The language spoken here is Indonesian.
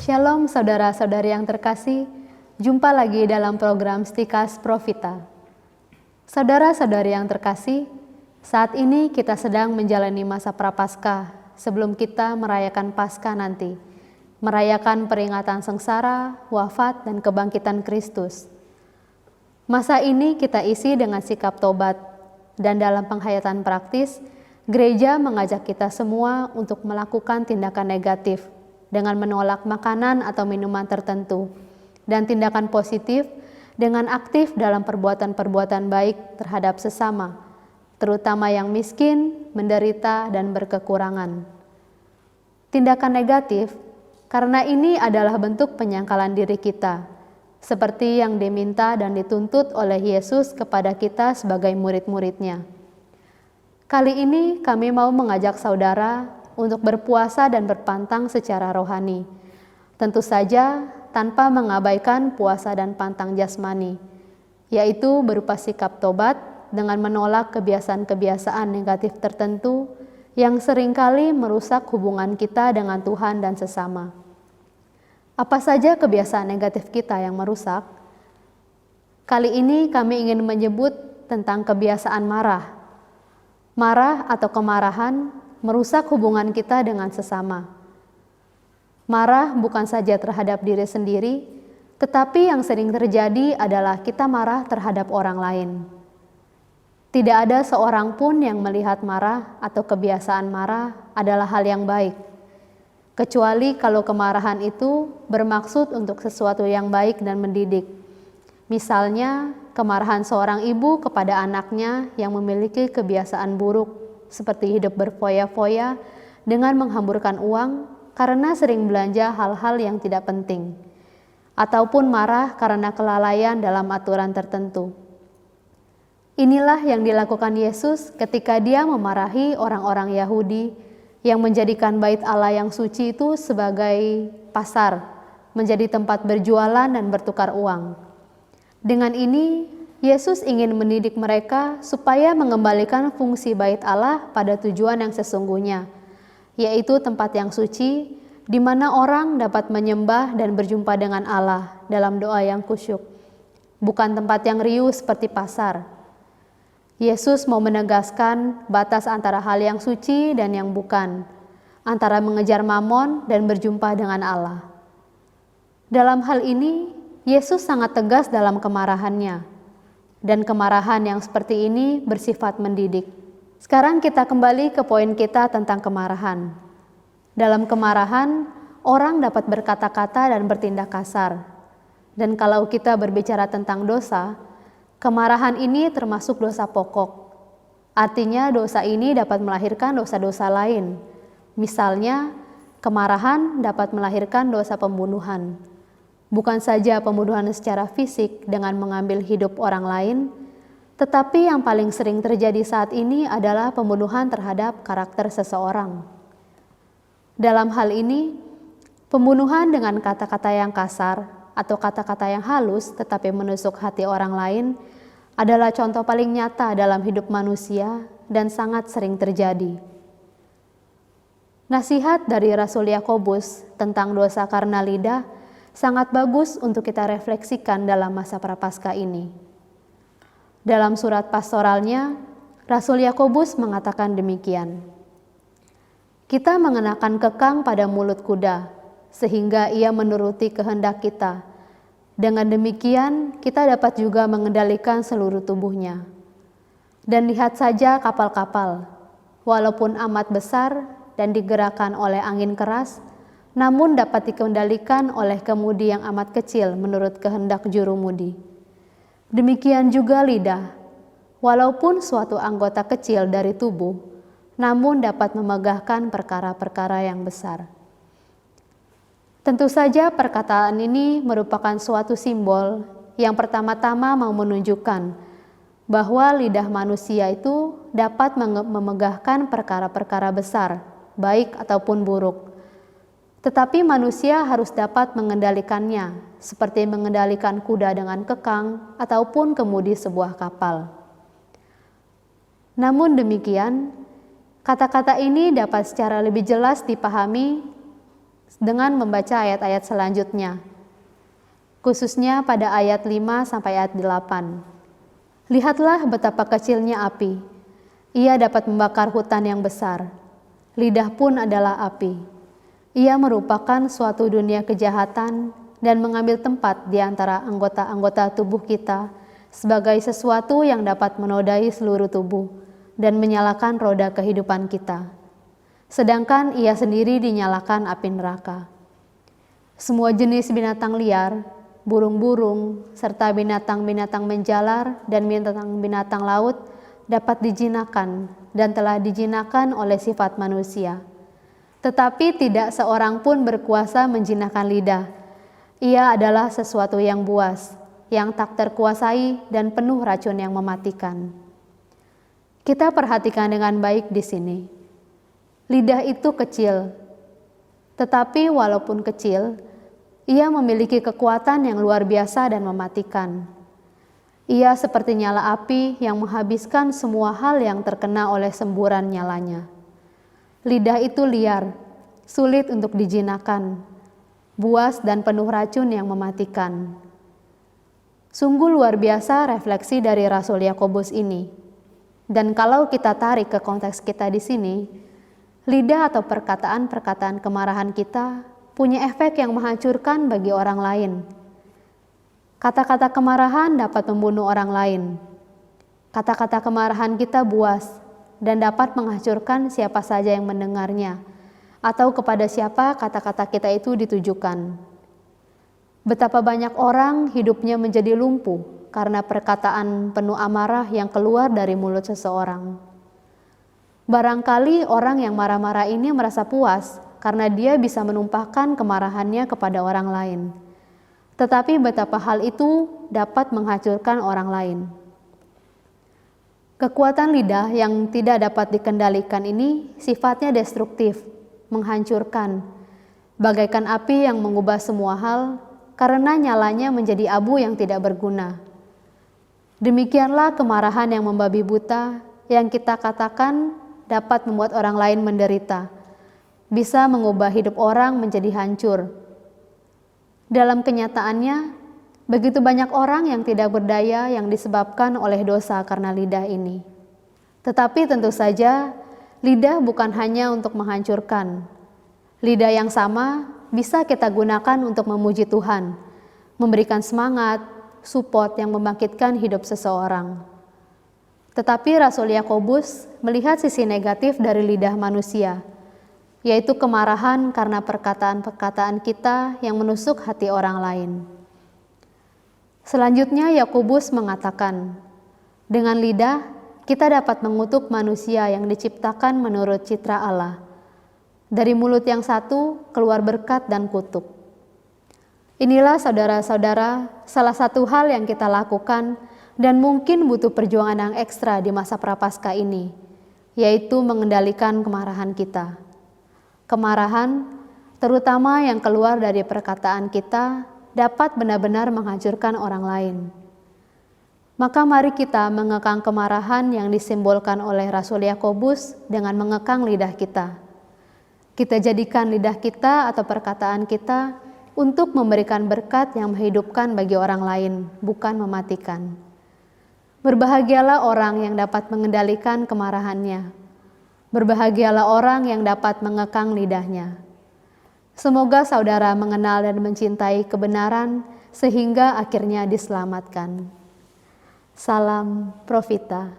Shalom saudara-saudari yang terkasih, jumpa lagi dalam program Stikas Profita. Saudara-saudari yang terkasih, saat ini kita sedang menjalani masa Prapaskah sebelum kita merayakan Paskah nanti, merayakan peringatan sengsara, wafat, dan kebangkitan Kristus. Masa ini kita isi dengan sikap tobat, dan dalam penghayatan praktis, gereja mengajak kita semua untuk melakukan tindakan negatif dengan menolak makanan atau minuman tertentu, dan tindakan positif dengan aktif dalam perbuatan-perbuatan baik terhadap sesama, terutama yang miskin, menderita, dan berkekurangan. Tindakan negatif, karena ini adalah bentuk penyangkalan diri kita, seperti yang diminta dan dituntut oleh Yesus kepada kita sebagai murid-muridnya. Kali ini kami mau mengajak saudara untuk berpuasa dan berpantang secara rohani. Tentu saja tanpa mengabaikan puasa dan pantang jasmani, yaitu berupa sikap tobat dengan menolak kebiasaan-kebiasaan negatif tertentu yang seringkali merusak hubungan kita dengan Tuhan dan sesama. Apa saja kebiasaan negatif kita yang merusak? Kali ini kami ingin menyebut tentang kebiasaan marah. Marah atau kemarahan merusak hubungan kita dengan sesama. Marah bukan saja terhadap diri sendiri, tetapi yang sering terjadi adalah kita marah terhadap orang lain. Tidak ada seorang pun yang melihat marah atau kebiasaan marah adalah hal yang baik, kecuali kalau kemarahan itu bermaksud untuk sesuatu yang baik dan mendidik. Misalnya, kemarahan seorang ibu kepada anaknya yang memiliki kebiasaan buruk, seperti hidup berfoya-foya dengan menghamburkan uang karena sering belanja hal-hal yang tidak penting, ataupun marah karena kelalaian dalam aturan tertentu. Inilah yang dilakukan Yesus ketika Dia memarahi orang-orang Yahudi yang menjadikan bait Allah yang suci itu sebagai pasar, menjadi tempat berjualan dan bertukar uang. Dengan ini, Yesus ingin mendidik mereka supaya mengembalikan fungsi bait Allah pada tujuan yang sesungguhnya, yaitu tempat yang suci, di mana orang dapat menyembah dan berjumpa dengan Allah dalam doa yang khusyuk, bukan tempat yang riuh seperti pasar. Yesus mau menegaskan batas antara hal yang suci dan yang bukan, antara mengejar mamon dan berjumpa dengan Allah. Dalam hal ini, Yesus sangat tegas dalam kemarahannya, dan kemarahan yang seperti ini bersifat mendidik. Sekarang kita kembali ke poin kita tentang kemarahan. Dalam kemarahan, orang dapat berkata-kata dan bertindak kasar. Dan kalau kita berbicara tentang dosa, kemarahan ini termasuk dosa pokok. Artinya dosa ini dapat melahirkan dosa-dosa lain. Misalnya, kemarahan dapat melahirkan dosa pembunuhan. Bukan saja pembunuhan secara fisik dengan mengambil hidup orang lain, tetapi yang paling sering terjadi saat ini adalah pembunuhan terhadap karakter seseorang. Dalam hal ini, pembunuhan dengan kata-kata yang kasar atau kata-kata yang halus tetapi menusuk hati orang lain adalah contoh paling nyata dalam hidup manusia dan sangat sering terjadi. Nasihat dari Rasul Yakobus tentang dosa karena lidah sangat bagus untuk kita refleksikan dalam masa Prapaskah ini. Dalam surat pastoralnya, Rasul Yakobus mengatakan demikian. Kita mengenakan kekang pada mulut kuda, sehingga ia menuruti kehendak kita. Dengan demikian, kita dapat juga mengendalikan seluruh tubuhnya. Dan lihat saja kapal-kapal, walaupun amat besar dan digerakkan oleh angin keras, namun dapat dikendalikan oleh kemudi yang amat kecil menurut kehendak jurumudi. Demikian juga lidah, walaupun suatu anggota kecil dari tubuh, namun dapat memegahkan perkara-perkara yang besar. Tentu saja perkataan ini merupakan suatu simbol yang pertama-tama mau menunjukkan bahwa lidah manusia itu dapat memegahkan perkara-perkara besar, baik ataupun buruk. Tetapi manusia harus dapat mengendalikannya, seperti mengendalikan kuda dengan kekang ataupun kemudi sebuah kapal. Namun demikian, kata-kata ini dapat secara lebih jelas dipahami dengan membaca ayat-ayat selanjutnya, khususnya pada ayat 5 sampai ayat 8. Lihatlah betapa kecilnya api. Ia dapat membakar hutan yang besar. Lidah pun adalah api. Ia merupakan suatu dunia kejahatan dan mengambil tempat di antara anggota-anggota tubuh kita sebagai sesuatu yang dapat menodai seluruh tubuh dan menyalakan roda kehidupan kita. Sedangkan ia sendiri dinyalakan api neraka. Semua jenis binatang liar, burung-burung, serta binatang-binatang menjalar dan binatang-binatang laut dapat dijinakan dan telah dijinakan oleh sifat manusia. Tetapi tidak seorang pun berkuasa menjinakkan lidah. Ia adalah sesuatu yang buas, yang tak terkuasai dan penuh racun yang mematikan. Kita perhatikan dengan baik di sini. Lidah itu kecil, tetapi walaupun kecil, ia memiliki kekuatan yang luar biasa dan mematikan. Ia seperti nyala api yang menghabiskan semua hal yang terkena oleh semburan nyalanya. Lidah itu liar, sulit untuk dijinakkan, buas dan penuh racun yang mematikan. Sungguh luar biasa refleksi dari Rasul Yakobus ini. Dan kalau kita tarik ke konteks kita di sini, lidah atau perkataan-perkataan kemarahan kita punya efek yang menghancurkan bagi orang lain. Kata-kata kemarahan dapat membunuh orang lain. Kata-kata kemarahan kita buas dan dapat menghancurkan siapa saja yang mendengarnya, atau kepada siapa kata-kata kita itu ditujukan. Betapa banyak orang hidupnya menjadi lumpuh karena perkataan penuh amarah yang keluar dari mulut seseorang. Barangkali orang yang marah-marah ini merasa puas karena dia bisa menumpahkan kemarahannya kepada orang lain. Tetapi betapa hal itu dapat menghancurkan orang lain. Kekuatan lidah yang tidak dapat dikendalikan ini sifatnya destruktif, menghancurkan, bagaikan api yang mengubah semua hal karena nyalanya menjadi abu yang tidak berguna. Demikianlah kemarahan yang membabi buta yang kita katakan dapat membuat orang lain menderita, bisa mengubah hidup orang menjadi hancur. Dalam kenyataannya, begitu banyak orang yang tidak berdaya yang disebabkan oleh dosa karena lidah ini. Tetapi tentu saja, lidah bukan hanya untuk menghancurkan. Lidah yang sama bisa kita gunakan untuk memuji Tuhan, memberikan semangat, support yang membangkitkan hidup seseorang. Tetapi Rasul Yakobus melihat sisi negatif dari lidah manusia, yaitu kemarahan karena perkataan-perkataan kita yang menusuk hati orang lain. Selanjutnya Yakobus mengatakan, dengan lidah kita dapat mengutuk manusia yang diciptakan menurut citra Allah. Dari mulut yang satu keluar berkat dan kutuk. Inilah saudara-saudara salah satu hal yang kita lakukan dan mungkin butuh perjuangan yang ekstra di masa Prapaskah ini, yaitu mengendalikan kemarahan kita. Kemarahan, terutama yang keluar dari perkataan kita, dapat benar-benar menghancurkan orang lain. Maka mari kita mengekang kemarahan yang disimbolkan oleh Rasul Yakobus dengan mengekang lidah kita. Kita jadikan lidah kita atau perkataan kita untuk memberikan berkat yang menghidupkan bagi orang lain, bukan mematikan. Berbahagialah orang yang dapat mengendalikan kemarahannya. Berbahagialah orang yang dapat mengekang lidahnya. Semoga saudara mengenal dan mencintai kebenaran sehingga akhirnya diselamatkan. Salam Profita.